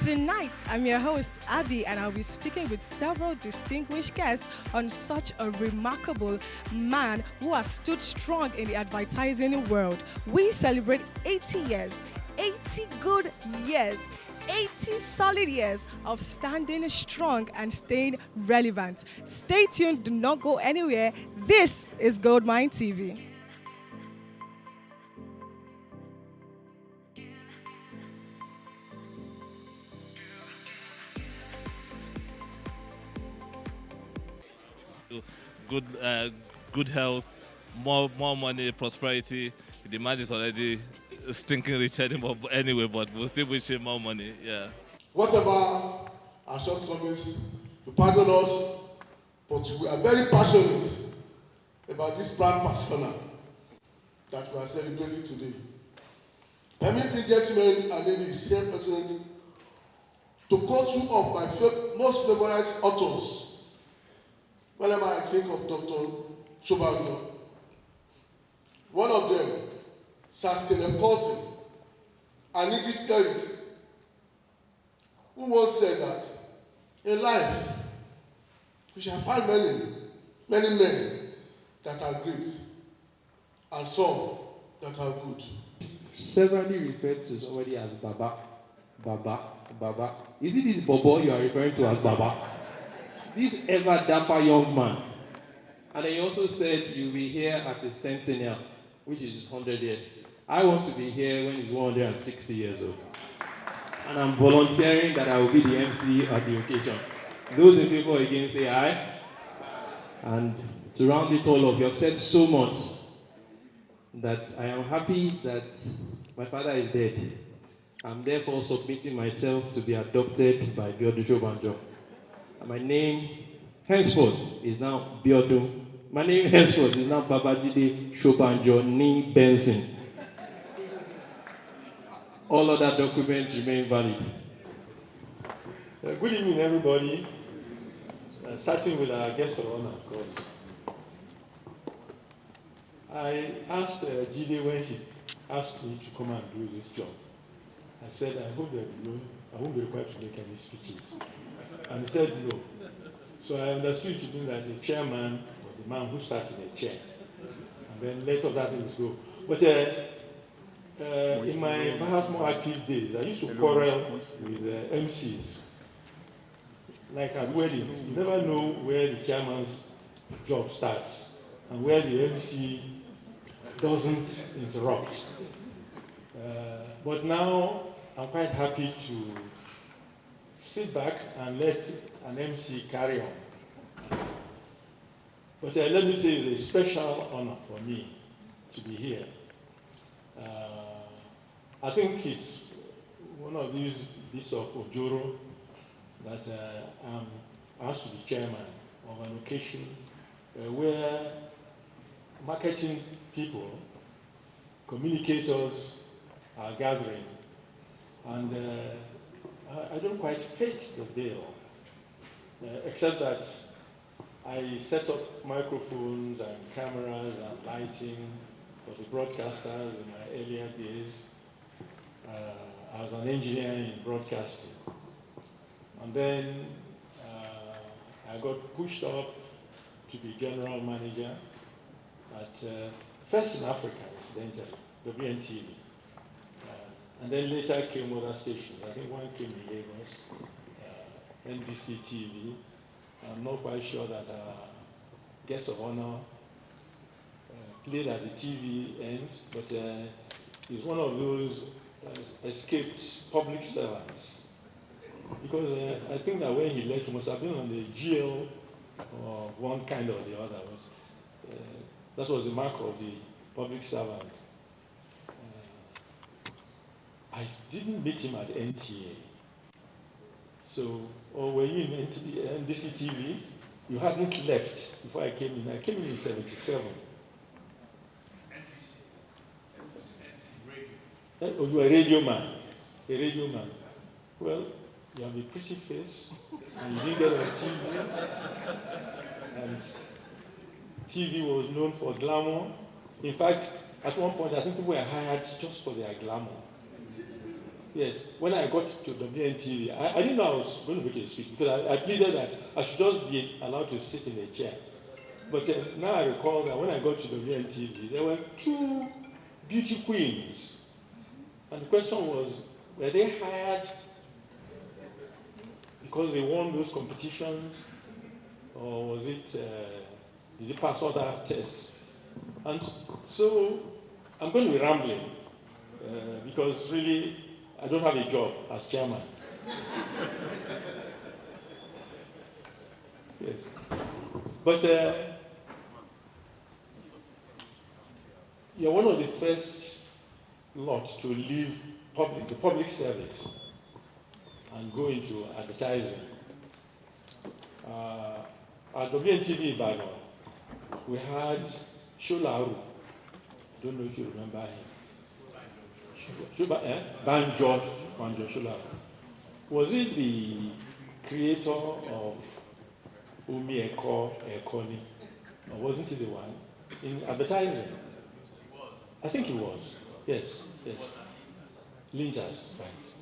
Tonight, I'm your host, Abby, and I'll be speaking with several distinguished guests on such a remarkable man who has stood strong in the advertising world. We celebrate 80 years, 80 good years. 80 solid years of standing strong and staying relevant. Stay tuned, do not go anywhere. This is Goldmynetv TV. good good health, more money, prosperity. The man is already stinking rich anyway, but we'll still wish him more money. Yeah. Whatever our shortcomings, you pardon us, but we are very passionate about this brand persona that we are celebrating today. Permit me, gentlemen and ladies, here present, to quote two of my most favorite authors. Whenever I think of Dr. Shobanjo, one of them, Sustainability, an English cleric, who once said that in life we shall find many men that are great and some that are good. Severally referred to somebody as Baba. Is it this Bobo you are referring to as Baba? This ever dapper young man. And then he also said you'll be here at a centennial, which is 100 years. I want to be here when he's 160 years old. And I'm volunteering that I will be the MC at the occasion. Those in favor again say aye. And to round it all up, you have said so much that I am happy that my father is dead. I'm therefore submitting myself to be adopted by Biodun Shobanjo. And my name henceforth is now Biodun. My name henceforth is now Babajide Shobanjo Ni Benson. All other documents remain valid. Good evening, everybody. Starting with our guest of honor, of course. I asked Jide when he asked me to come and do this job. I said, I hope that I won't be required to make any speeches. And he said no. So I understood to do that the chairman was the man who sat in the chair. And then later that things go. But in my perhaps more active days, I used to quarrel with MCs. Like at weddings, you never know where the chairman's job starts and where the MC doesn't interrupt. But now I'm quite happy to sit back and let an MC carry on. But let me say it's a special honor for me to be here. I think it's one of these bits of Ojoro that I'm asked to be chairman of an occasion where marketing people, communicators are gathering. And I don't quite fit the bill, except that I set up microphones and cameras and lighting for the broadcasters in my earlier days. I was an engineer in broadcasting. And then I got pushed up to be general manager at first in Africa, incidentally, WNTV. And then later came other stations. I think one came in Lagos, NBC TV. I'm not quite sure that our guest of honor played at the TV end, but he's one of those escaped public servants. Because I think that when he left, he must have been on the GL or one kind or the other. That was the mark of the public servant. I didn't meet him at NTA. So, or were you in NBC TV? You hadn't left before I came in. I came in 77. Oh, you are a radio man. A radio man. Well, you have a pretty face, and you didn't get on TV. And TV was known for glamour. In fact, at one point, I think people were hired just for their glamour. Yes, when I got to WNTV, I didn't know I was going to make a speech because I pleaded that I should just be allowed to sit in a chair. But now I recall that when I got to WNTV, there were two beauty queens. And the question was, were they hired because they won those competitions? Or was it, did they pass other tests? And so I'm going to be rambling because really I don't have a job as chairman. Yes. But you're one of the first lot to leave the public service and go into advertising. At WNTV Ibadan, we had Sholaru. Don't know if you remember him. Banjo Sholaru. Was he the creator of Umi Ekoni? Or wasn't he the one? In advertising? I think he was. Yes. Linters, right.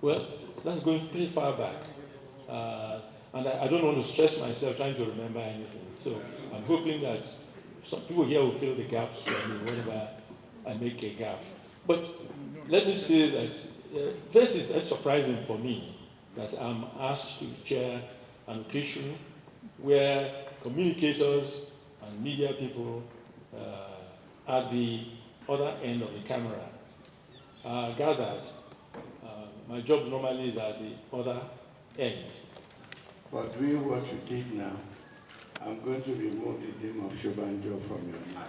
Well, that's going pretty far back. And I don't want to stress myself trying to remember anything. So I'm hoping that some people here will fill the gaps for me whenever I make a gap. But let me say that first it's surprising for me that I'm asked to chair an occasion where communicators and media people at the other end of the camera are gathered. My job normally is at the other end. For doing what you did now, I'm going to remove the name of Shobanjo from your name.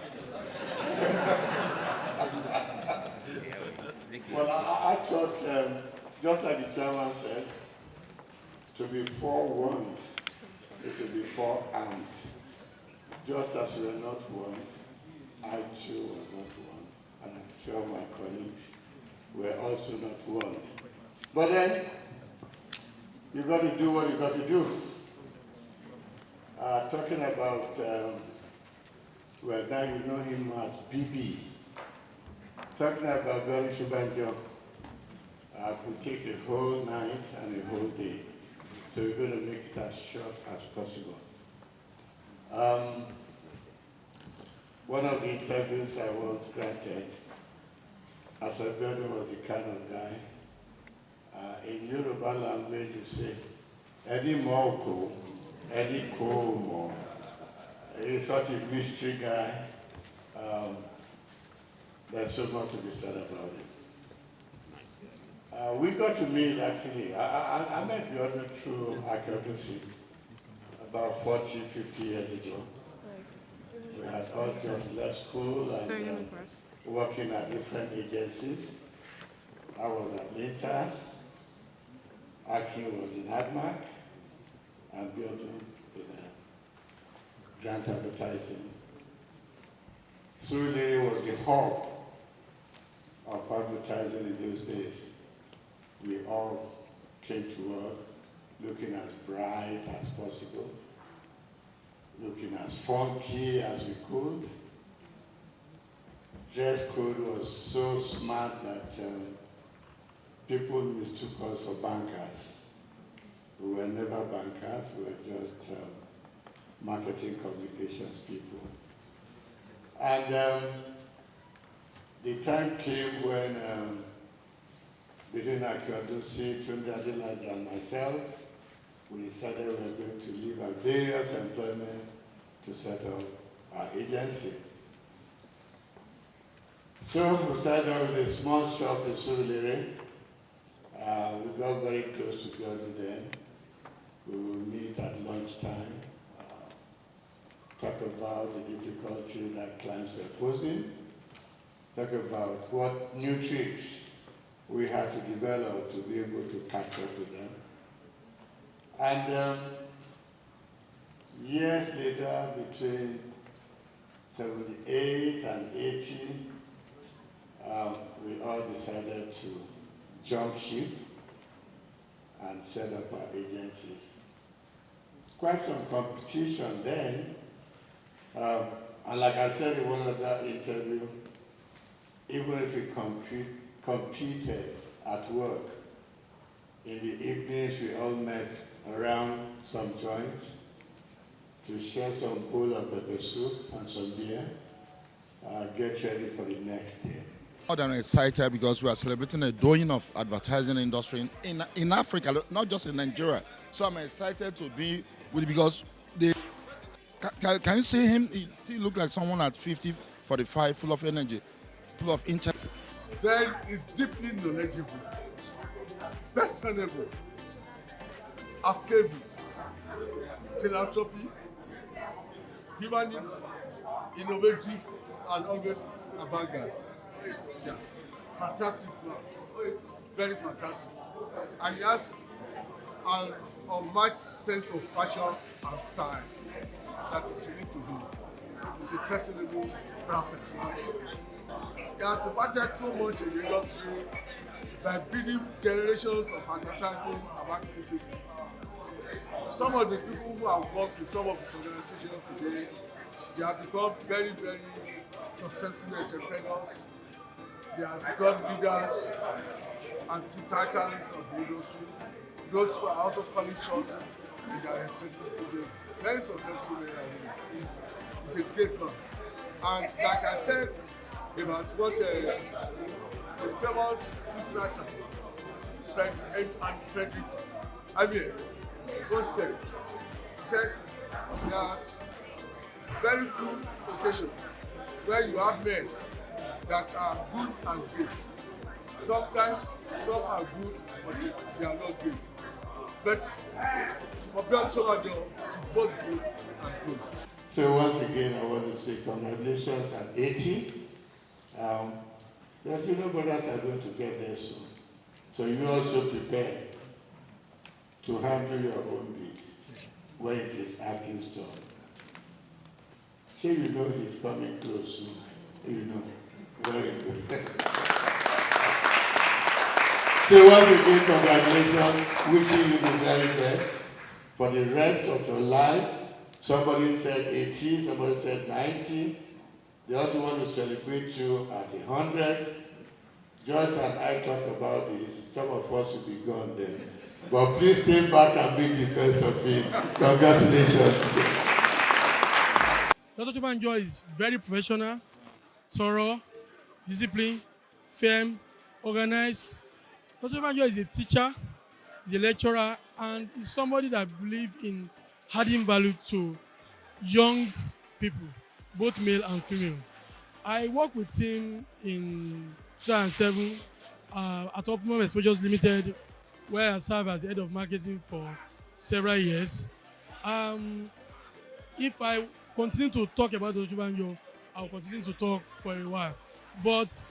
Well, I thought, just like the chairman said, to be forewarned is to be forearmed. Just as we are not warned, I too was not warned, and I'm sure my colleagues were also not warned. But then, you got to do what you got to do. Talking about, well, now you know him as BB. Talking about Biodun Shobanjo, could take a whole night and a whole day. So we're going to make it as short as possible. One of the interviews I was granted, as a Biodun was the kind of guy, in Yoruba language you say, Eddie Moko, Eddie Komo. He's such a mystery guy. There's so much to be said about him. We got to meet actually. I met Biodun through Akadusi about 40, 50 years ago. We had all just left school and working at different agencies. I was at Litas. Akin was in ADMAC, and Biodun in grant advertising. Surulere was the hub of advertising in those days. We all came to work looking as bright as possible, looking as funky as we could. Dress code was so smart that people mistook us for bankers. We were never bankers, we were just marketing communications people. And the time came when between Akadusi, Tunde Adelaja and myself, we decided we were going to leave our various employments to set up our agency. So we started out with a small shop in Surulere. We got very close to Biodun then. We will meet at lunchtime, talk about the difficulty that clients were posing, talk about what new tricks we had to develop to be able to catch up with them. And years later, between 78 and 80, we all decided to jump ship and set up our agencies. Quite some competition then, and like I said in one of that interview, even if we competed at work. In the evenings, we all met around some joints to share some bowl of pepper soup and some beer, get ready for the next day. More than excited because we are celebrating the dawning of advertising industry in Africa, not just in Nigeria. So I'm excited to be with because can you see him? He look like someone at 50, 45, full of energy, full of interest. Is deeply knowledgeable, personable, affable, philanthropy, humanist, innovative, and always avant-garde. Yeah, fantastic man, very fantastic, and he has an unmatched sense of passion and style that is unique to him. He's a personable, proud personality. He has impacted so much in the industry by building generations of advertising and marketing people. Some of the people who have worked with some of his organizations today, they have become very, very successful entrepreneurs. They have become leaders and titans of the industry. Those who are also calling shots in their respective agencies. Very successful men and women. It's a great man. And like I said about what the famous Swiss writer, Frederick Amiel, once said, he said that very few occasions where you have men that are good and great. Sometimes some are good, but they are not great. But for Biodun Shobanjo, is both good and good. So once again, I want to say congratulations at 80. Your junior brothers are going to get there soon. So you also prepare to handle your own beat when it is Aki's turn. Say you know he's coming close soon. You know. Very good. So once again, congratulations. Wishing you the very best for the rest of your life. Somebody said 80, somebody said 90. They also want to celebrate you at 100. Joyce and I talk about this. Some of us will be gone then. But please stay back and make the best of it. Congratulations. Dr. Shobanjo is very professional, thorough, disciplined, firm, organized. Dr. Shobanjo is a teacher, is a lecturer, and is somebody that believes in adding value to young people, both male and female. I worked with him in 2007 at Optimum Exposures Limited, where I served as head of marketing for several years. If I continue to talk about Dr. Shobanjo, I'll continue to talk for a while. But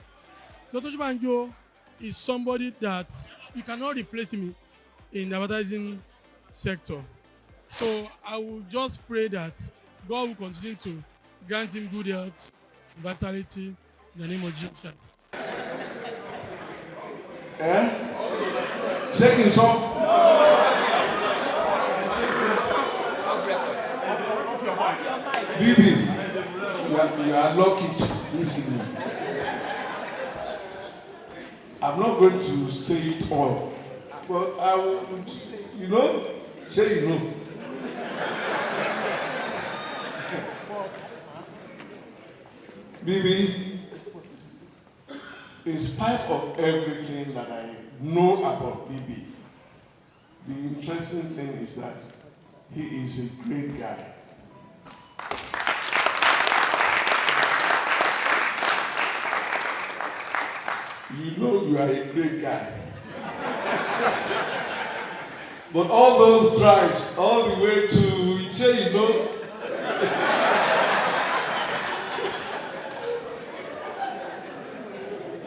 Dr. Shobanjo is somebody that you cannot replace him in the advertising sector. So I will just pray that God will continue to grant him good health, vitality, in the name of Jesus Christ. Shaking song. Bibi, you are lucky to listen. I'm not going to say it all, but I would, say you know. Bibi, in spite of everything that I know about Bibi, the interesting thing is that he is a great guy. You know you are a great guy. But all those drives, all the way to,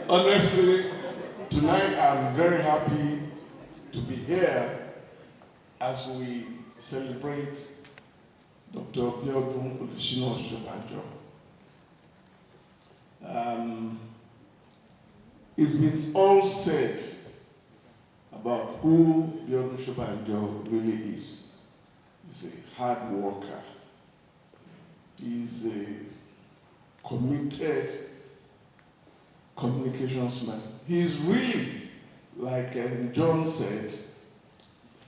honestly, tonight I'm very happy to be here as we celebrate Dr. Biodun Shobanjo. It's been all said about who Biodun Shobanjo really is. He's a hard worker. He's a committed communications man. He's really like John said,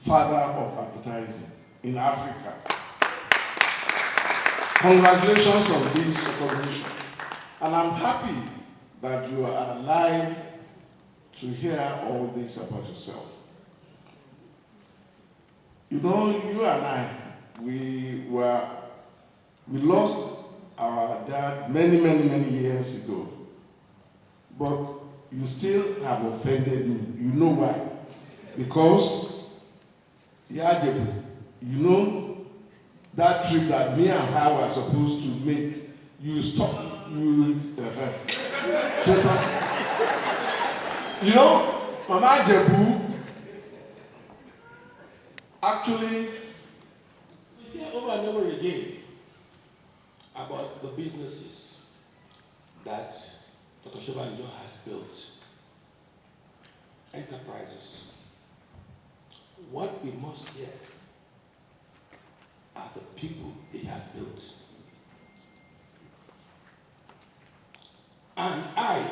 father of advertising in Africa. Congratulations on this recognition. And I'm happy that you are alive to hear all this about yourself. You know, you and I, we lost our dad many years ago. But you still have offended me. You know why? Because, Yajebu, you know, that trip that me and her were supposed to make, you stop, you know, Mama Jebu, actually, hear over and over again about the businesses that Dr. Shobanjo has built, enterprises. What we must hear are the people he has built. And I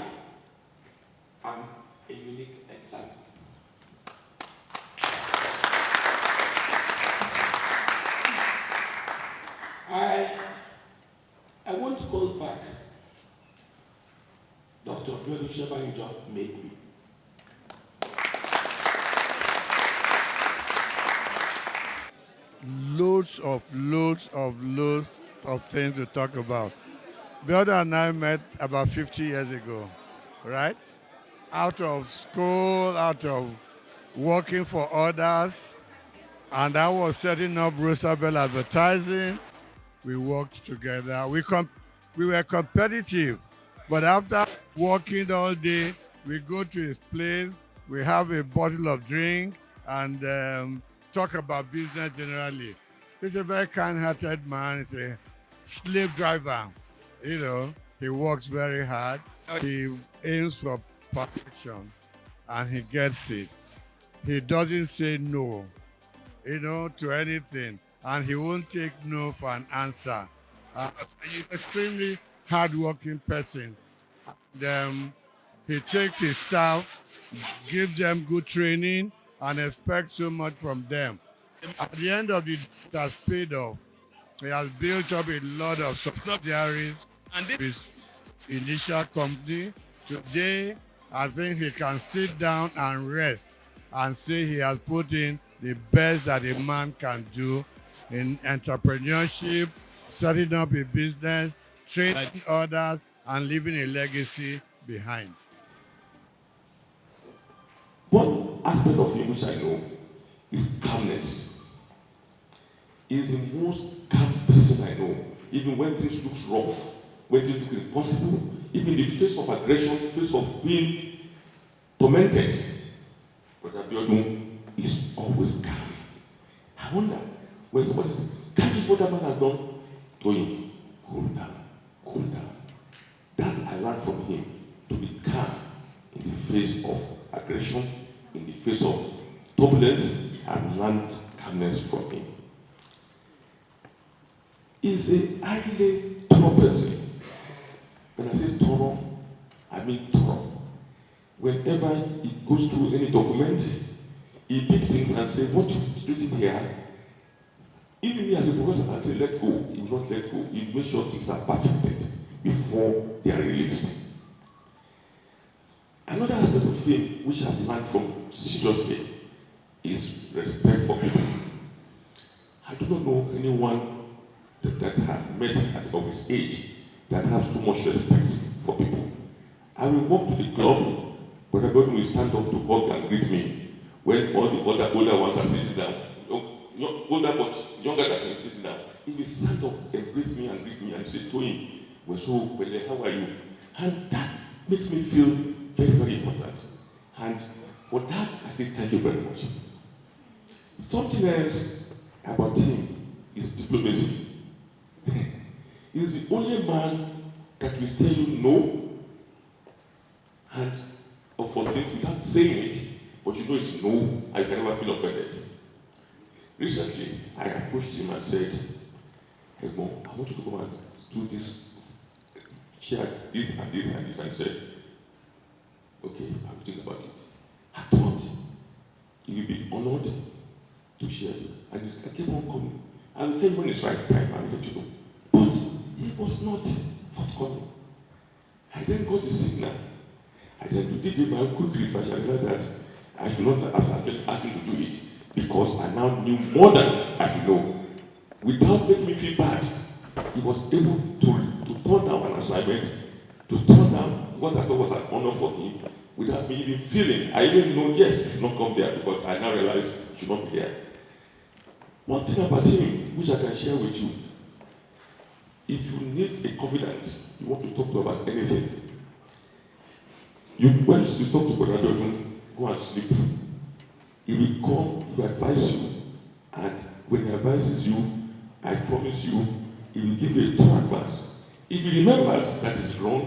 am a unique example. I won't hold back. Dr. Biodun Shobanjo made me. Loads of things to talk about. Biodun and I met about 50 years ago, right? Out of school, out of working for others, and I was setting up Rosabel Advertising. We worked together. We were competitive, but after working all day, we go to his place, we have a bottle of drink, and talk about business generally. He's a very kind-hearted man. He's a slave driver. You know, he works very hard. He aims for perfection, and he gets it. He doesn't say no, you know, to anything, and he won't take no for an answer. He's an extremely hardworking person. He takes his staff, gives them good training, and expects so much from them. At the end of the day, it has paid off. He has built up a lot of subsidiaries and his initial company. Today, I think he can sit down and rest and say he has put in the best that a man can do in entrepreneurship, setting up a business, training others, and leaving a legacy behind. One aspect of him which I know is calmness. He is the most calm person I know. Even when things look rough, when things look impossible, even in the face of aggression, in the face of being tormented, Brother Biodun is always calm. I wonder, when somebody says, can't you see what that man has done? To him, cool down, cool down. That I learned from him, to be calm in the face of aggression, in the face of turbulence, and learned calmness from him. He's a highly thorough person. When I say thorough, I mean thorough. Whenever he goes through any document, he picks things and says, what you've written here, even me as a professor, I say, let go. He will not let go. He will make sure things are perfected before they are released. Another aspect of him, which I've learned from seriously, is respect for people. I do not know anyone that have met of his age that has too much respect for people. I will walk to the club, but everybody will stand up to hug and greet me when all the older ones are sitting down. Older but younger than him sitting down. He will stand up, embrace me and greet me and say, Toyin, how are you? And that makes me feel very important. And for that, I say thank you very much. Something else about him is diplomacy. He's the only man that will tell you no, and for things without saying it, but you know it's no, and you can never feel offended. Recently, I approached him and said, hey, Mo, I want you to come and do this, share this and this and this. And he said, okay, I will think about it. I thought want to share. And I kept on coming. I will tell you when it's right time, I will let you know. But he was not forthcoming. I then got the signal. I then did my own quick research and realized that I should not have asked him to do it because I now knew more than I should know. Without making me feel bad, he was able to turn down an assignment, to turn down what I thought was an honor for him, without me even feeling. I even know, yes, he should not come there because I now realize he should not be there. One thing about him, which I can share with you, if you need a confidant, you want to talk to about anything, when you talk to Biodun, go and sleep. He will come, he will advise you, and when he advises you, I promise you, he will give you a true advice. If he remembers that is wrong,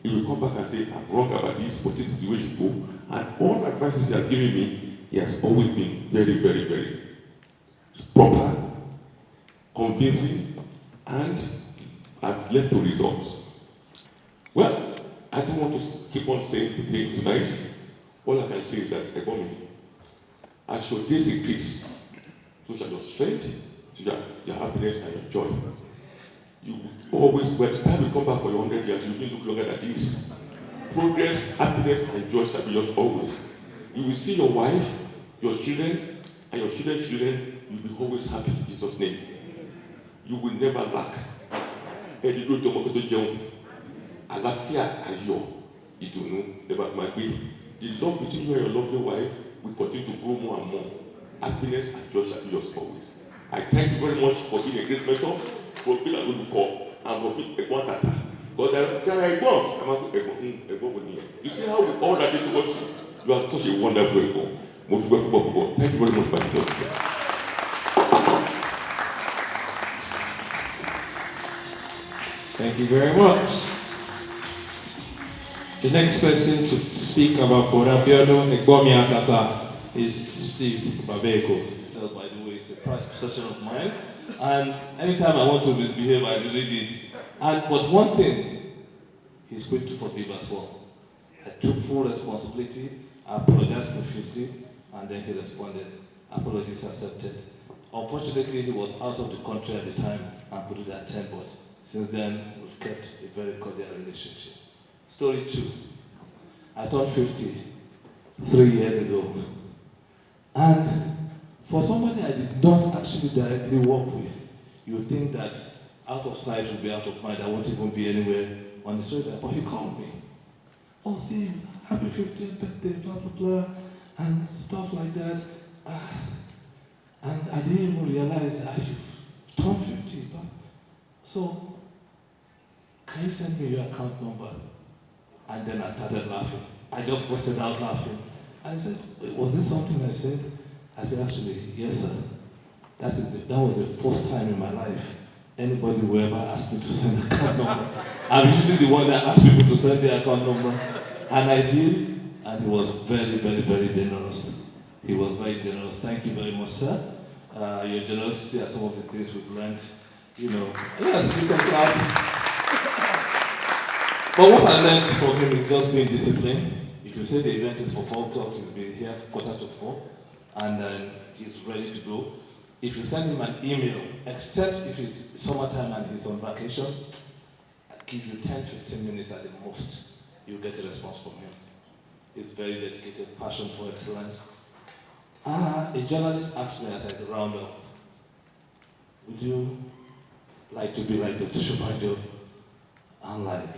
he will come back and say, I'm wrong about this, but this is the way you go. And all advices he has given me, he has always been very, very, very proper, convincing, and has led to results. Well, I don't want to keep on saying things tonight. All I can say is that, Ebomi, as your days increase, so shall your strength, so shall your happiness and your joy. You will always, by the time you come back for your 100 years, you will look longer than this. Progress, happiness, and joy shall be yours always. You will see your wife, your children, and your children's children, you will be always happy in Jesus' name. You will never lack. Alafia ayo, idunu, never mind. The love between you and your lovely wife will continue to grow more and more. Happiness and joy shall be yours always. I thank you very much for being a great mentor, for being a good call, and for being a one tata. Because there are boss, you see how we all that towards you. You are such a wonderful ego. Thank you very much, my friend. Thank you very much. The next person to speak about Biodun is Steve Babeko. By the way, it's a past possession of mine. And anytime I want to misbehave, I delete it. But one thing, he's quick to forgive as well. I took full responsibility, I apologized profusely, and then he responded. Apologies accepted. Unfortunately, he was out of the country at the time and couldn't attend, but since then, we've kept a very cordial relationship. Story 2. I turned 50 3 years ago. And for somebody I did not actually directly work with, you would think that out of sight will be out of mind. I won't even be anywhere on the radar. But he called me. Oh, Steve, happy 50th birthday, blah, blah, blah, and stuff like that. And I didn't even realize that you've turned 50. So, can you send me your account number? And then I started laughing. I just busted out laughing. And he said, was this something I said? I said, actually, yes, sir. That was the first time in my life anybody will ever ask me to send an account number. I'm usually the one that asks people to send their account number. And I did, and he was very, very, very generous. He was very generous. Thank you very much, sir. Your generosity are some of the things we've learned. You know, yes, you can clap. But what I learned from him is just being disciplined. If you say the event is for 4 o'clock, he's been here for 4:15, and then he's ready to go. If you send him an email, except if it's summertime and he's on vacation, I give you 10-15 minutes at the most. You'll get a response from him. He's very dedicated, passion for excellence. A journalist asked me as I round up, would you like to be like Dr. Shobanjo? I'm like,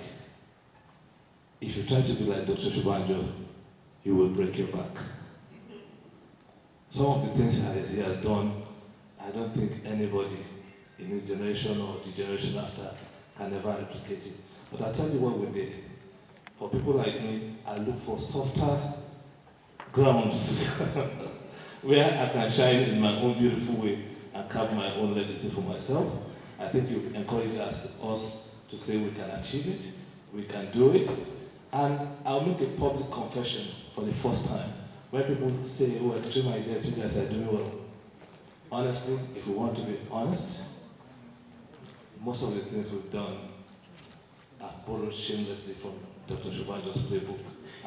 if you try to be like Dr. Shobanjo, you will break your back. Some of the things he has done, I don't think anybody in his generation or the generation after can ever replicate it. But I'll tell you what we did. For people like me, I look for softer grounds where I can shine in my own beautiful way and carve my own legacy for myself. I think you've encouraged us to say we can achieve it, we can do it. And I'll make a public confession for the first time. When people say, oh, extreme ideas, you guys are doing well. Honestly, if we want to be honest, most of the things we've done are borrowed shamelessly from Dr. Shobanjo's playbook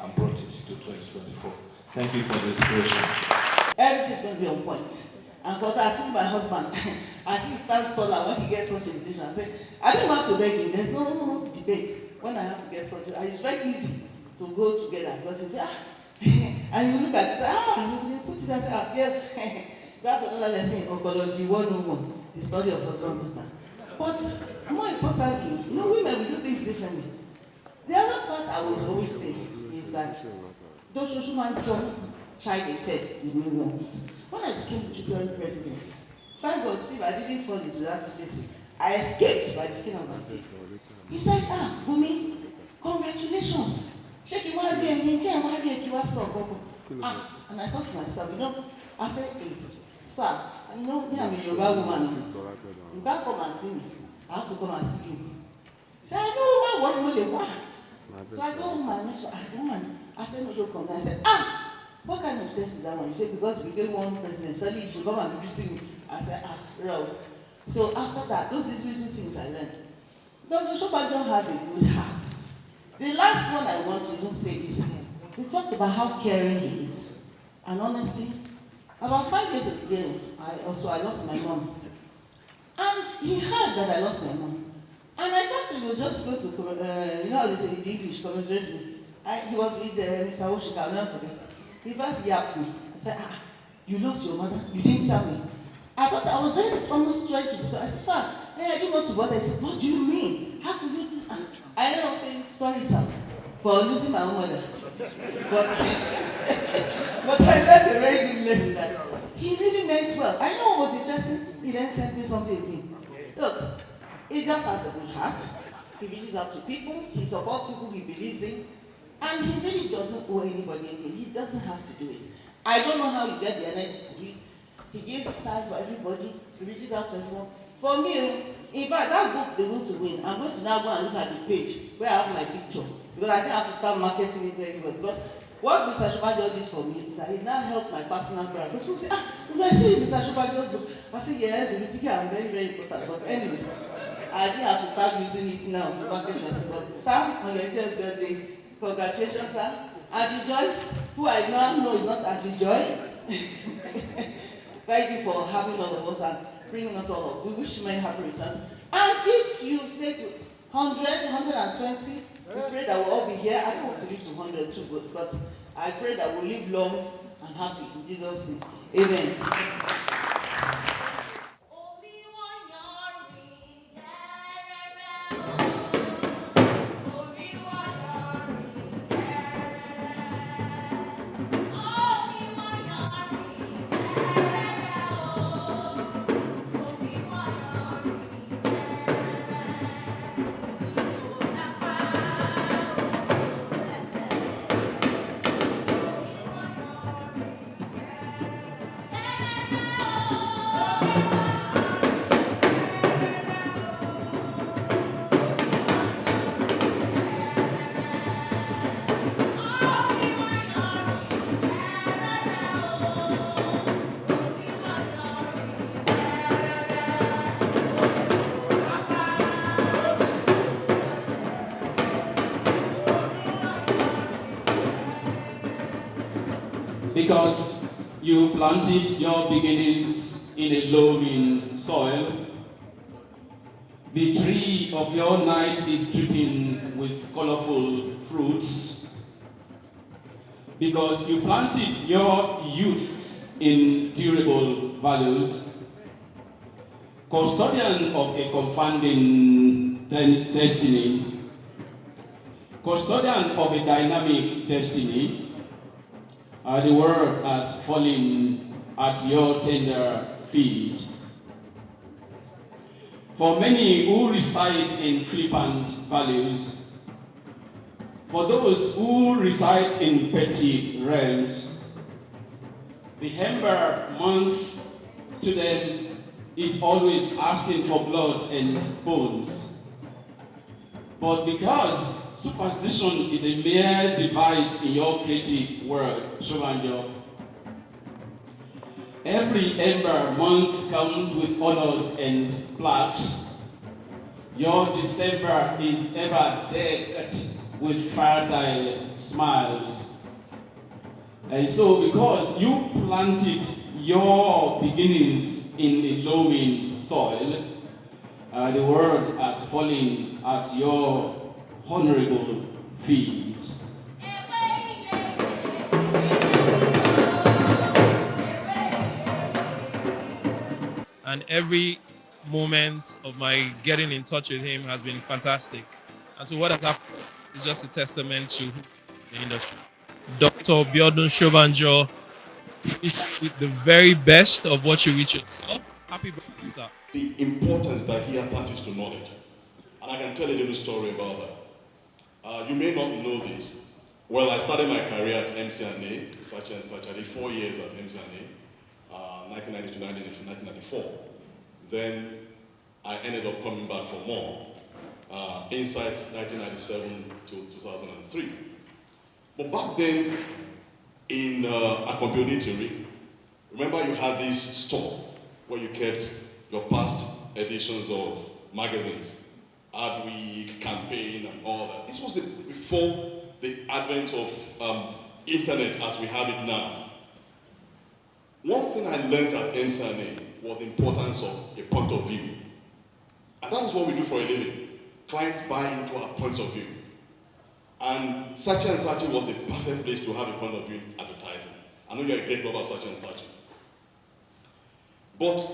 and brought it to 2024. Thank you for the inspiration. everything's going to be on point. And for that, I think my husband, I think he stands taller when he gets such a decision. I say, I don't have to beg him. There's no debate when I have to get such a. It's very easy to go together because you say, and you look at it, say, you put it and say, yes, that's another lesson in oncology 101, the study of husband matter. But more importantly, women, we do things differently. The other part I would always say is that those Shobanjo tried a test with me once. When I became the Tribunal president, thank God, see, I didn't fall into that situation. I escaped by the skin of my teeth. He said, Bumi, congratulations. Shake your marry and you can't marry a kiwaso. And I thought to myself, I said, hey, sir, me, I'm a Yoruba woman. You can't come and see me. I have to come and see you. He said, I know what you want. So I go home and I said, no, don't come. I said, what kind of test is that one? You say, because we became one president, suddenly you should come and be greeting me. I said, no. So after that, those little things I learned. Dr. Shobanjo has a good heart. The last one I want to even say is, he talks about how caring he is. And honestly, about 5 years ago, I lost my mom. And he heard that I lost my mom. And I thought he was just going to, how they say in English, commiserate me. He was with Mr. Oshika, I'll never forget. He first yapped me. I said, you lost your mother? You didn't tell me. I thought I was almost trying to do that. I said, sir, I didn't want to bother. He said, what do you mean? How could you do this? I ended up saying, sorry, sir, for losing my own mother. But I learned a very good lesson that he really meant well. I know what was interesting. He then sent me something again. Look, he just has a good heart. He reaches out to people. He supports people he believes in. And he really doesn't owe anybody anything. He doesn't have to do it. I don't know how you get the energy to do it. He gives time for everybody. He reaches out to everyone. For me, in fact, that book, The Will to Win, I'm going to now go and look at the page where I have my picture. Because I think I have to start marketing it very well. Because what Mr. Shobanjo did for me is that he now helped my personal brand. Because people say, when I see Mr. Shobanjo's book, I say, yes, you think I'm very, very important. But anyway, I didn't have to start using it now to market myself. But Sam, on your 10th birthday, congratulations, sir. Auntie Joyce, who I now know is not Auntie Joy. Thank you for having all of us and bringing us all up. We wish many happy returns. And if you stay to 100, 120, we pray that we'll all be here. I don't want to live to 100 too, but I pray that we'll live long and happy in Jesus' name. Amen. Because you planted your beginnings in a loaming soil, the tree of your night is dripping with colorful fruits. Because you planted your youth in durable values, custodian of a confounding destiny, custodian of a dynamic destiny. The world has fallen at your tender feet. For many who reside in flippant values, for those who reside in petty realms, the Ember month to them is always asking for blood and bones. But because superstition is a mere device in your creative world, Shobanjo, every Ember month comes with honors and plaques. Your December is ever decked with fertile smiles. And so because you planted your beginnings in a loaming soil, the world has fallen at your honorable feet. And every moment of my getting in touch with him has been fantastic. And so what has happened is just a testament to the industry. Dr. Biodun Shobanjo, with the very best of what you reach yourself. Happy birthday, sir. The importance that he attaches to knowledge. And I can tell you a little story about that. You may not know this. Well, I started my career at MCNA, such and such. I did 4 years at MCNA, 1990 to 1994. Then I ended up coming back for more, inside 1997 to 2003. But back then, in Biodun, remember you had this store where you kept your past editions of magazines, Adweek, Campaign, and all that. This was before the advent of internet as we have it now. One thing I learned at MCNA was the importance of a point of view. And that is what we do for a living. Clients buy into our point of view. And Sachi and Sachi was the perfect place to have a point of view in advertising. I know you're a great lover of Sachi and Sachi. But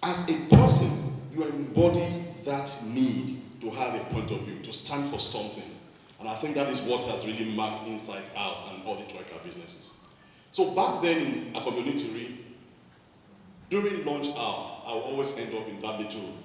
as a person, you embody that need to have a point of view, to stand for something. And I think that is what has really marked Insight Out and all the Troika businesses. So back then in Biodun, during lunch hour, I would always end up in that little room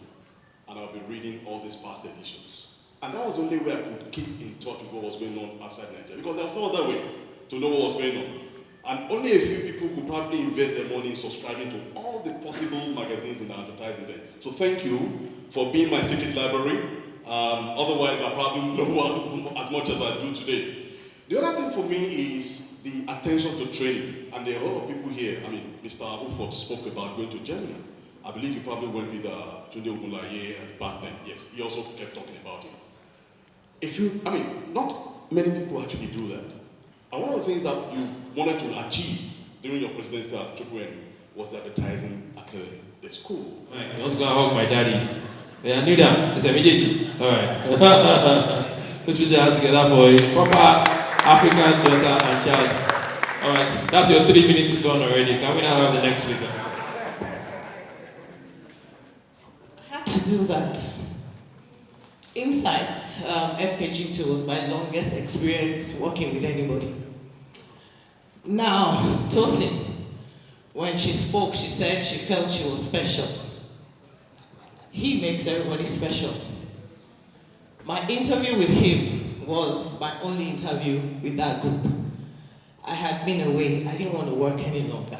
and I'll be reading all these past editions. And that was the only way I could keep in touch with what was going on outside Nigeria, because there was no other way to know what was going on. And only a few people could probably invest their money in subscribing to all the possible magazines in the advertising there. So thank you for being my secret library. Otherwise, I probably know as much as I do today. The other thing for me is the attention to training. And there are a lot of people here. I mean, Mr. Uford spoke about going to Germany. I believe you probably went with Tunde Ogunlaye back then. Yes, he also kept talking about it. Not many people actually do that. And one of the things that you wanted to achieve during your presidency as Tukwen was the advertising academy, the school. I was going to hug my daddy. Yeah, I knew that. It's immediate. All right. Let's put your hands together for a proper African daughter and child. All right. That's your 3 minutes gone already. Can we now have the next speaker? I had to do that. Insight, FKG2 was my longest experience working with anybody. Now, Tosin, when she spoke, she said she felt she was special. He makes everybody special. My interview with him was my only interview with that group. I had been away. I didn't want to work any longer.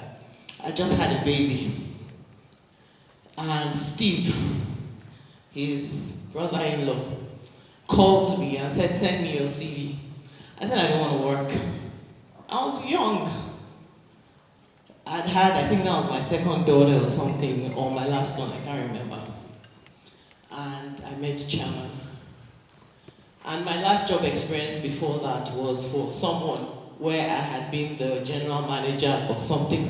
I just had a baby. And Steve, his brother-in-law, called me and said, send me your CV. I said, I don't want to work. I was young. I think that was my second daughter or something, or my last one, I can't remember. And I met Chairman. And my last job experience before that was for someone where I had been the general manager or something.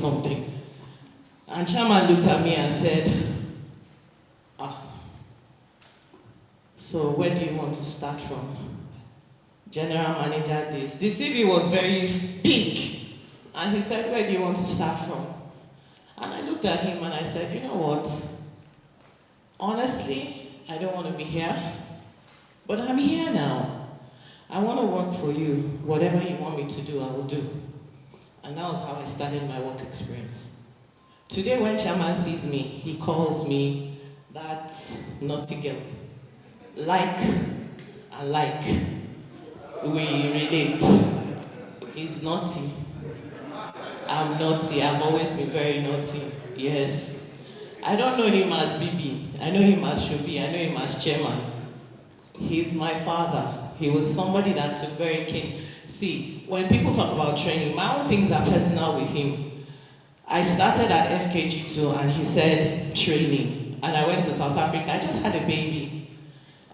And Chairman looked at me and said, so where do you want to start from? General manager this. The CV was very big. And he said, where do you want to start from? And I looked at him and I said, you know what? Honestly, I don't want to be here. But I'm here now. I want to work for you. Whatever you want me to do, I will do. And that was how I started my work experience. Today when Chairman sees me, he calls me that naughty girl. Like and like, we relate. He's naughty. I'm naughty. I've always been very naughty. Yes. I don't know him as Bibi. I know him as Shobi. I know him as Chairman. He's my father. He was somebody that took very keen. See, when people talk about training, my own things are personal with him. I started at FKG2 and he said training. And I went to South Africa. I just had a baby.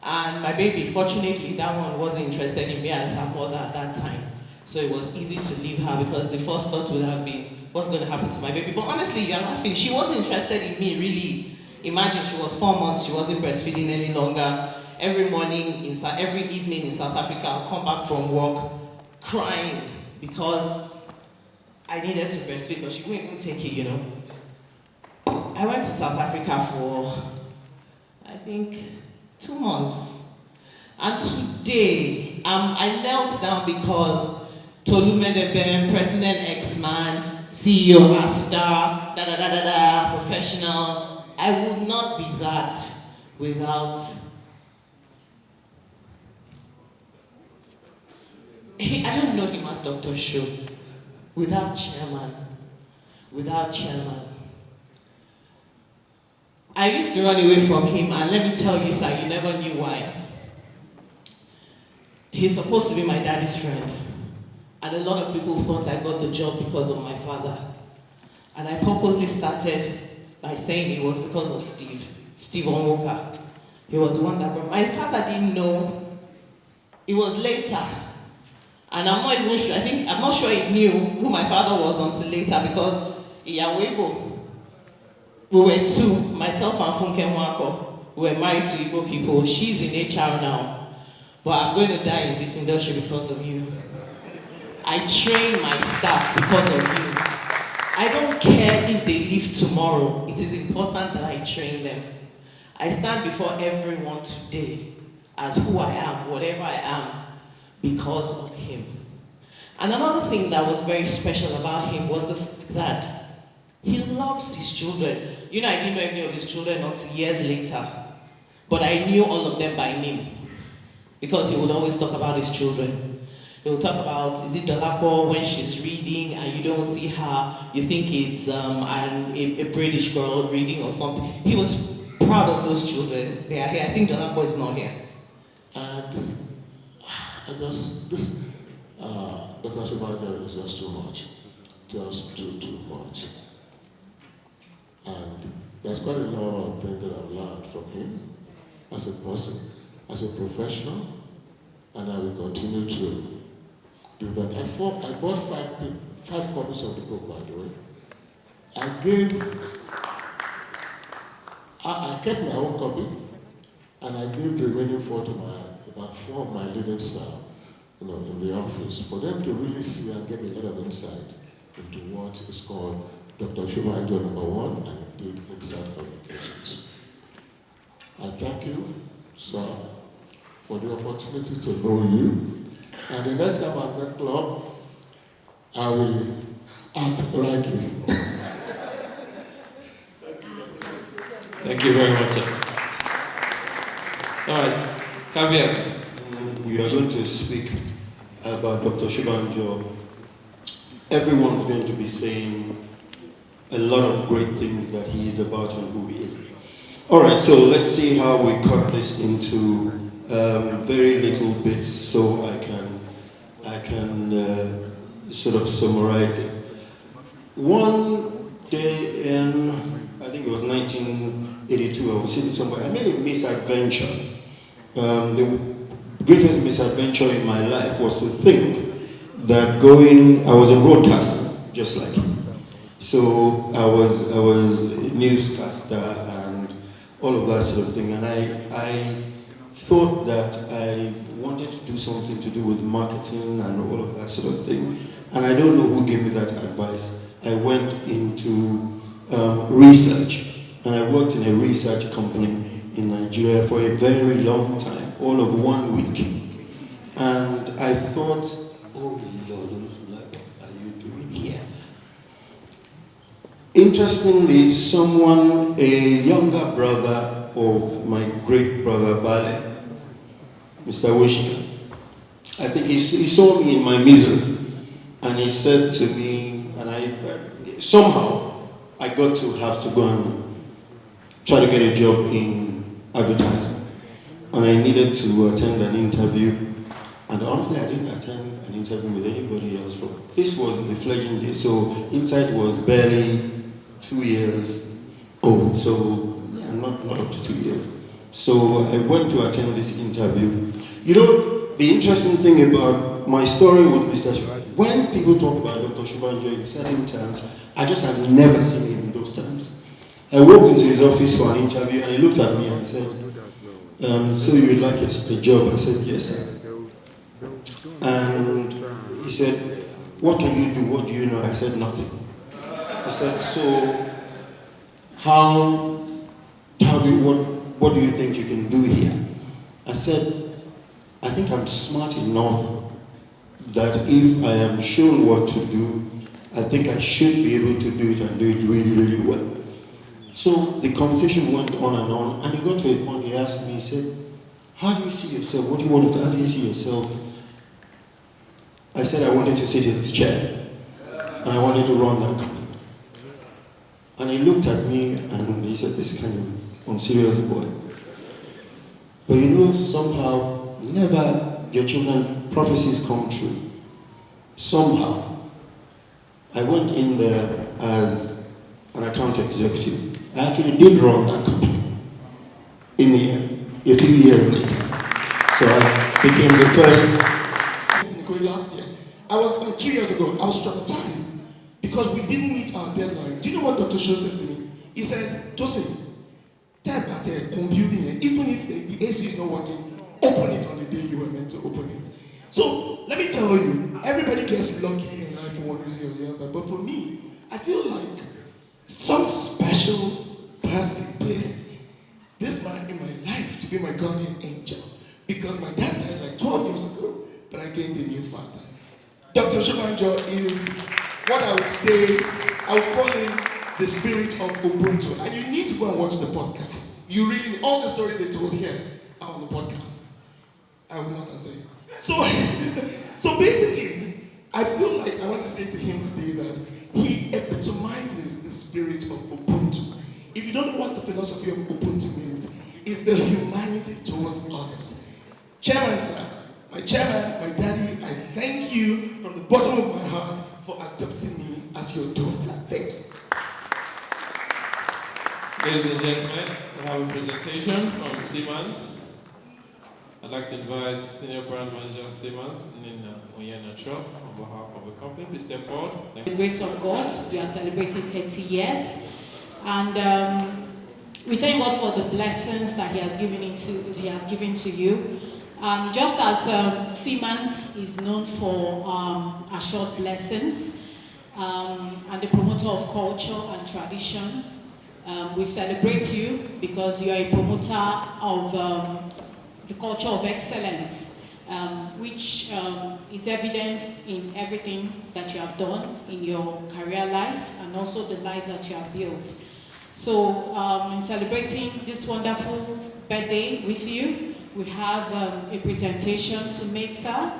And my baby, fortunately, that one wasn't interested in me as her mother at that time. So it was easy to leave her because the first thought would have been, what's going to happen to my baby? But honestly, you're laughing. She wasn't interested in me, really. Imagine she was 4 months, she wasn't breastfeeding any longer. Every evening in South Africa, I'll come back from work crying because I needed to breastfeed, but she wouldn't even take it, you know. I went to South Africa for, I think, 2 months. And today, I knelt down because Goldmynetv, President X-Man, CEO Asta, professional. I would not be that without. I don't know him as Dr. Show. Without chairman. I used to run away from him, and let me tell you, sir, you never knew why. He's supposed to be my daddy's friend. And a lot of people thought I got the job because of my father. And I purposely started by saying it was because of Steve Onwoka. He was one that brought. My father didn't know. It was later. And I'm not even sure, I'm not sure he knew who my father was until later because Iyawebo, we were two, myself and Funke Mwako, we were married to Igbo people. She's in HR now. But I'm going to die in this industry because of you. I train my staff because of you. I don't care if they leave tomorrow. It is important that I train them. I stand before everyone today as who I am, whatever I am, because of him. And another thing that was very special about him was the fact that he loves his children. You know, I didn't know any of his children until years later. But I knew all of them by name. Because he would always talk about his children. He would talk about, is it Dolapo when she's reading and you don't see her, you think it's a British girl reading or something. He was proud of those children. They are here. I think Dolapo is not here. And Dr. Shobanjo is just too much. Just too much. And there's quite a lot of things that I've learned from him as a person, as a professional, and I will continue to do that. I bought five copies of the book, by the way. I kept my own copy, and I gave the remaining four to about four of my leading staff, in the office, for them to really see and get a lot of insight into what is called Dr. Shobanjo #1 and indeed Insight Communications. I thank you, sir, for the opportunity to know you. And the next time I'm at club, I will act like you. Thank you very much, sir. All right, caveats. We are going to speak about Dr. Shobanjo. Everyone's going to be saying a lot of great things that he is about and who he is. All right, so let's see how we cut this into very little bits so I can sort of summarize it. One day in, I think it was 1982, I was sitting somewhere, I made a misadventure. The greatest misadventure in my life was to think that I was a broadcaster, just like him. So I was a newscaster and all of that sort of thing. And I thought that I wanted to do something to do with marketing and all of that sort of thing. And I don't know who gave me that advice. I went into research. And I worked in a research company in Nigeria for a very long time, all of 1 week. And I thought, oh Lord, what are you doing here? Interestingly, a younger brother of my great brother Bale, Mr. Wishka, I think he saw me in my misery, and he said to me, and somehow I got to have to go and try to get a job in advertising. And I needed to attend an interview. And honestly, I didn't attend an interview with anybody else. This was in the fledgling days, so Insight was barely 2 years old. So, yeah, not up to 2 years. So I went to attend this interview. The interesting thing about my story with Mr. Shobanjo, when people talk about Dr. Shobanjo in certain terms, I just have never seen him in those terms. I walked into his office for an interview and he looked at me and he said, so you would like a job? I said, yes, sir. And he said, what can you do? What do you know? I said, nothing. He said, so what do you think you can do here? I said, I think I'm smart enough that if I am shown what to do, I think I should be able to do it and do it really, really well. So the conversation went on, and he got to a point, he asked me, he said, how do you see yourself? What do you want to do? How do you see yourself? I said I wanted to sit in his chair, and I wanted to run that company. And he looked at me, and he said, this kind of unserious boy. But you know, somehow, never your children's prophecies come true. Somehow, I went in there as an account executive. I actually did run that company in the end, a few years later. So I became the first. Last year, I was 2 years ago, I was traumatized because we didn't meet our deadlines. Do you know what Dr. Sho said to me? He said, Tosin, tap at a computing, even if the AC is not working, open it on the day you were meant to open it. So let me tell you, everybody gets lucky in life for one reason or the other, but for me, I feel like some special person placed this man in my life to be my guardian angel, because my dad died like 12 years ago, but I gained a new father. Dr. Shobanjo is what I would say, I would call him the spirit of Ubuntu. And you need to go and watch the podcast. You really, all the stories they told here are on the podcast. I will not answer you. So basically, I feel like I want to say to him today that he epitomizes the spirit of Ubuntu. If you don't know what the philosophy of Ubuntu means, it's the humanity towards others. Chairman, sir, my chairman, my daddy, I thank you from the bottom of my heart for adopting me as your daughter. Thank you. Ladies and gentlemen, we have a presentation from Siemens. I'd like to invite Senior Brand Manager Siemens, Nina Onyenatra, on behalf of the company. Please step forward. By the grace of God, we are celebrating 80 years. And we thank God for the blessings that He has given to you. Just as Siemens is known for assured blessings and the promoter of culture and tradition, we celebrate you because you are a promoter of the culture of excellence, which is evidenced in everything that you have done in your career life and also the life that you have built. So in celebrating this wonderful birthday with you, we have a presentation to make, sir.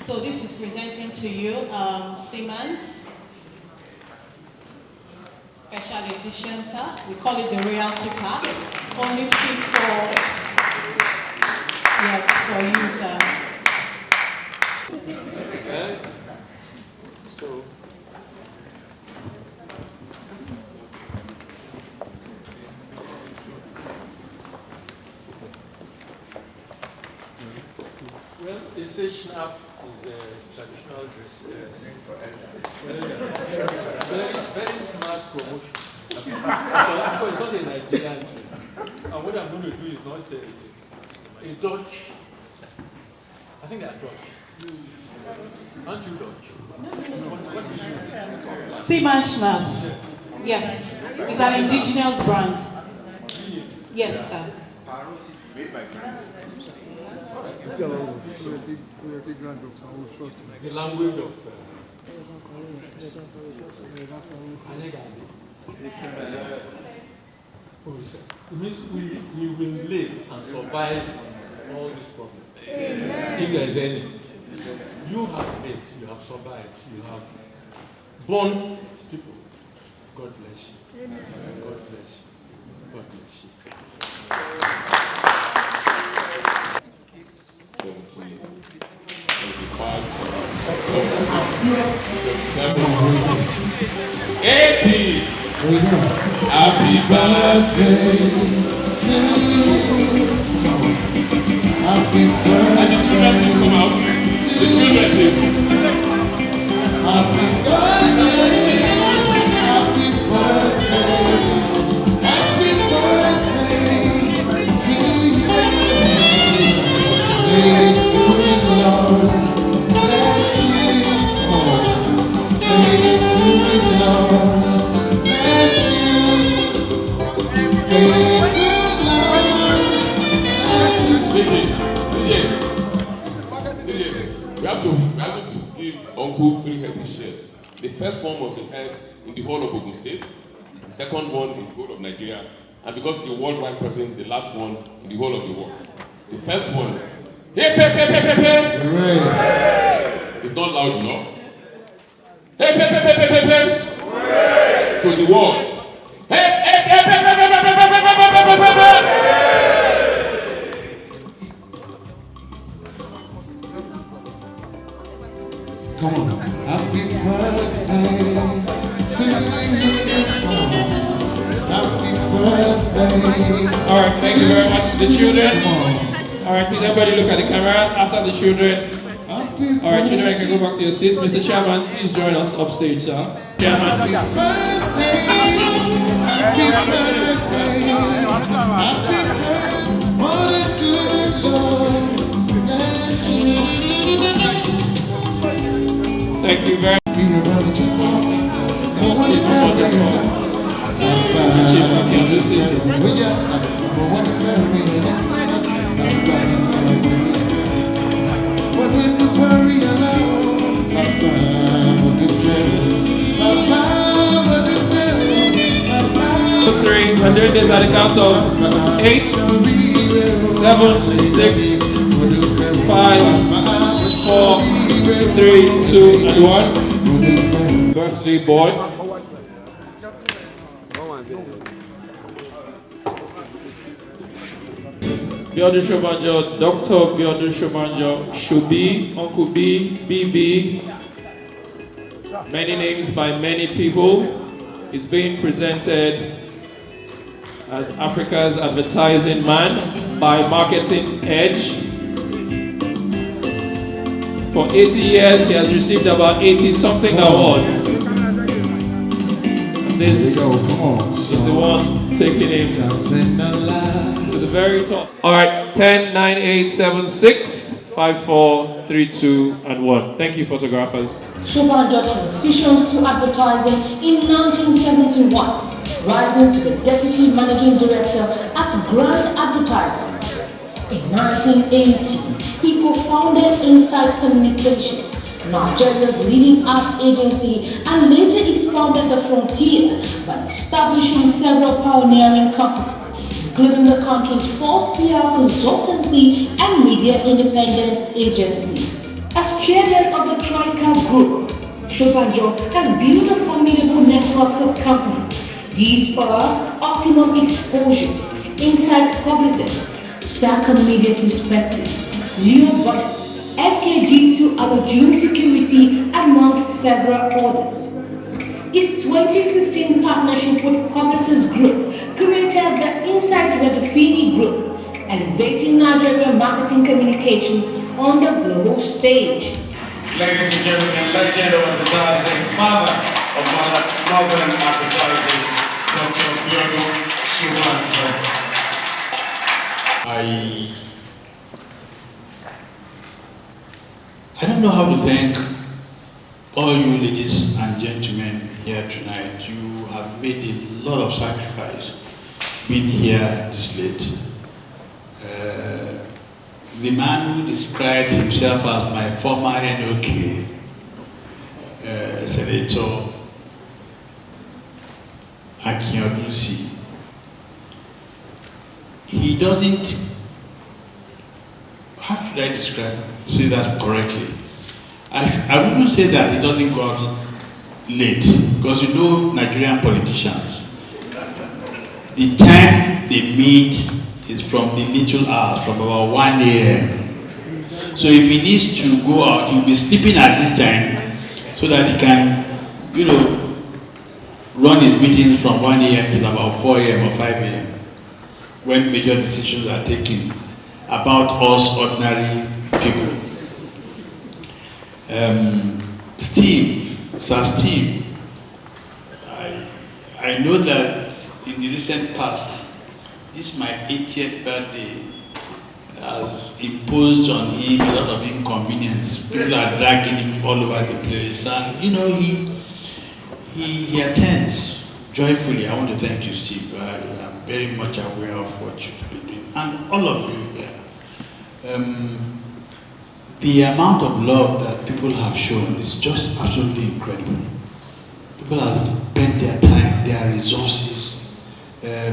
So this is presenting to you Siemens special edition, sir. We call it the royalty pack. Only fit for, yes, for you, sir. Okay. So. Well, the Schnapp is a traditional dress. Very smart promotion. Because it's not a Nigerian dress. And what I'm going to do is not a Dutch. I think they're Dutch. Aren't you Dutch? What is yours? Siemens Schnapps. Yes. It's an indigenous brand. Yes, sir. The language of it means we will live and survive all these problems. If there is any. You have lived, you have survived, you have born people. God bless you. God bless you. God bless you. 80. Happy birthday to you. Happy birthday. And the children please come out. The children please. Happy birthday. Happy birthday. Happy birthday to you. May the good Lord bless you. May the good Lord bless you. May the good Lord bless you. We have to give Uncle 3 healthy shares. The first one was held in the whole of Ogun State, the second one in the whole of Nigeria, and because he's a worldwide president, the last one in the whole of the world. The first one, hey, hey, hey, hey, hey, hey. It's not loud enough. Hey, hey, hey, hey, hey, hey, hey. To the world. Hey, hey, hey, hey, hey, hey, hey, hey, hey, hey, hey. Come on. Happy birthday to you. Happy birthday. All right, thank you very much to the children. All right, please everybody look at the camera after the children. All right, children, you can go back to your seats. Mr. Chairman, please join us upstage, sir. Chairman. Happy birthday. Happy birthday. Happy birthday. What a good Lord bless you. Thank you very much. Three, we're doing this at the count of 8, 7, 6, 5, 4, 3, 2, and 1. Birthday boy. Biodun Shobanjo, Dr. Biodun Shobanjo, Shobi, Uncle B, BB. Many names by many people. It's being presented as Africa's advertising man by Marketing Edge. For 80 years, he has received about 80-something awards. And this is the one taking him to the very top. All right, 10, 9, 8, 7, 6, 5, 4, 3, 2, and 1. Thank you, photographers. Shobanjo transitioned to advertising in 1971, rising to the Deputy Managing Director at Grant Advertising. In 1980, he co-founded Insight Communications, Nigeria's leading ad agency, and later expanded the frontier by establishing several pioneering companies, including the country's first PR consultancy and media independent agency. As chairman of the Troika Group, Shobanjo has built a formidable network of companies. These are Optimum Exposures, Insight Publicists, Starcom Media Perspectives, Leo Bonnet, FKG2 Alojune Security, amongst several others. His 2015 partnership with Publicis Group created the Insight Redefini Group, elevating Nigerian marketing communications on the global stage. Ladies and gentlemen, legend of advertising, father of modern advertising, Dr. Biodun Shobanjo. I don't know how to thank all you ladies and gentlemen here tonight. You have made a lot of sacrifice being here this late. The man who described himself as my former NOK, Senator Akinodusi, he doesn't, how should I say that correctly? I wouldn't say that he doesn't go out late, because you know Nigerian politicians, the time they meet is from the little hours, from about 1 a.m. So if he needs to go out, he'll be sleeping at this time so that he can, run his meetings from 1 a.m. till about 4 a.m. or 5 a.m. when major decisions are taken about us ordinary people. Sir Steve, I know that in the recent past, this my 80th birthday has imposed on him a lot of inconvenience. People are dragging him all over the place, and you know he attends joyfully. I want to thank you, Steve. I'm very much aware of what you've been doing, and all of you here. The amount of love that people have shown is just absolutely incredible. People have spent their time, their resources.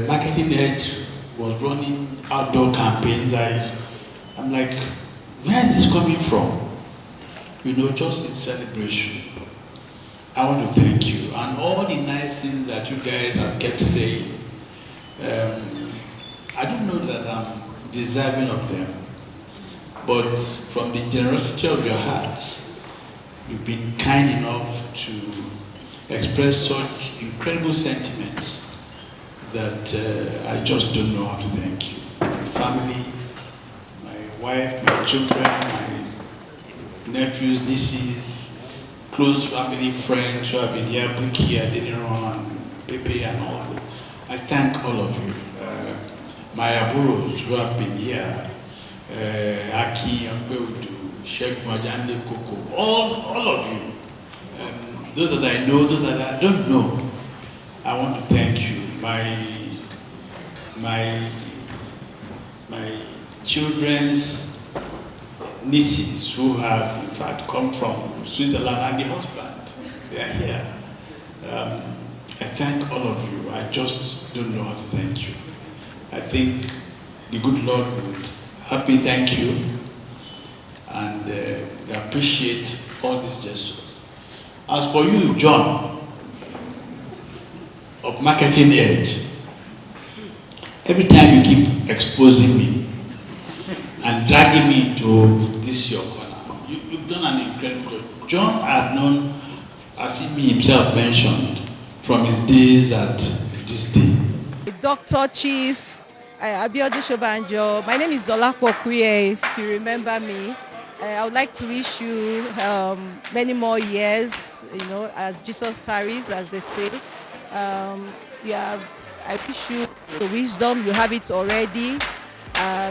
Marketing Edge was running outdoor campaigns. I'm like, where is this coming from? You know, just in celebration. I want to thank you. And all the nice things that you guys have kept saying, I don't know that I'm deserving of them. But from the generosity of your hearts, you've been kind enough to express such incredible sentiments that I just don't know how to thank you. My family, my wife, my children, my nephews, nieces, close family, friends who have been here, Buki, Adeniran, Pepe, and all that. I thank all of you. My aburos who have been here, Aki, Akweudu, Sheikh Majanle Koko, all of you. Those that I know, those that I don't know, I want to thank you. My children's nieces who have in fact come from Switzerland and the husband, they are here. I thank all of you. I just don't know how to thank you. I think the good Lord would help me thank you, and we appreciate all these gestures. As for you, John, of Marketing Edge, every time you keep exposing me and dragging me to this your corner, you've done an incredible job. John I've known, as he himself mentioned, from his days at this day. Dr. Chief Biodun Shobanjo. My name is Dolapo Kuye, if you remember me. I would like to wish you many more years, you know, as Jesus tarries, as they say. I wish you the wisdom, you have it already.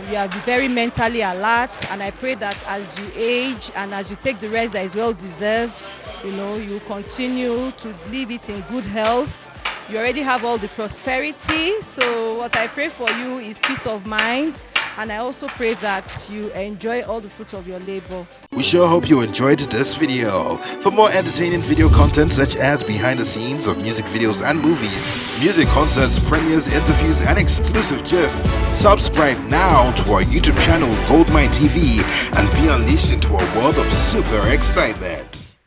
You are very mentally alert, and I pray that as you age and as you take the rest that is well deserved, you know, you continue to live it in good health. You already have all the prosperity, so what I pray for you is peace of mind, and I also pray that you enjoy all the fruits of your labor. We sure hope you enjoyed this video. For more entertaining video content such as behind the scenes of music videos and movies, music concerts, premieres, interviews, and exclusive gists, subscribe now to our YouTube channel Goldmynetv and be unleashed into a world of super excitement.